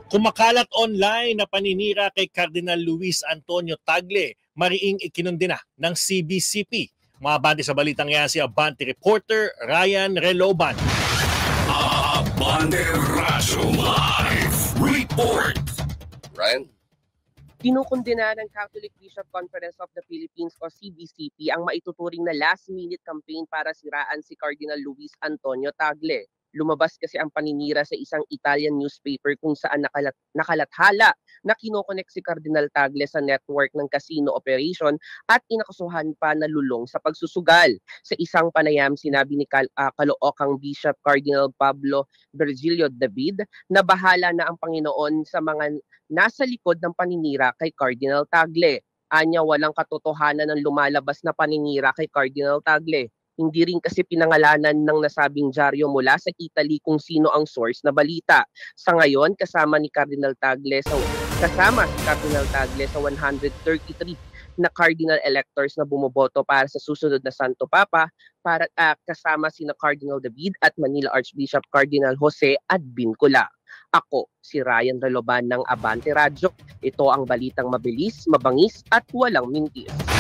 Kumakalat online na paninira kay Cardinal Luis Antonio Tagle, mariing ikinundina ng CBCP. Mabante sa balitang yan si Abante reporter Ryan Reloban. Abante Radyo Live Report. Ryan? Kinukundina ng Catholic Bishop Conference of the Philippines o CBCP ang maituturing na last-minute campaign para siraan si Cardinal Luis Antonio Tagle. Lumabas kasi ang paninira sa isang Italian newspaper kung saan nakalathala na kinokonek si Cardinal Tagle sa network ng casino operation at inakasuhan pa na lulong sa pagsusugal. Sa isang panayam, sinabi ni Caloocan Bishop Cardinal Pablo Virgilio David na bahala na ang Panginoon sa mga nasa likod ng paninira kay Cardinal Tagle. Anya, walang katotohanan ng lumalabas na paninira kay Cardinal Tagle. Hindi rin kasi pinangalanan ng nasabing dyaryo mula sa Italy kung sino ang source na balita. Sa ngayon, kasama si Cardinal Tagle sa 133 na cardinal electors na bumoboto para sa susunod na Santo Papa, para kasama sina Cardinal David at Manila Archbishop Cardinal Jose Advincula. Ako, si Ryan Reloban ng Abante Radyo. Ito ang balitang mabilis, mabangis at walang mintis.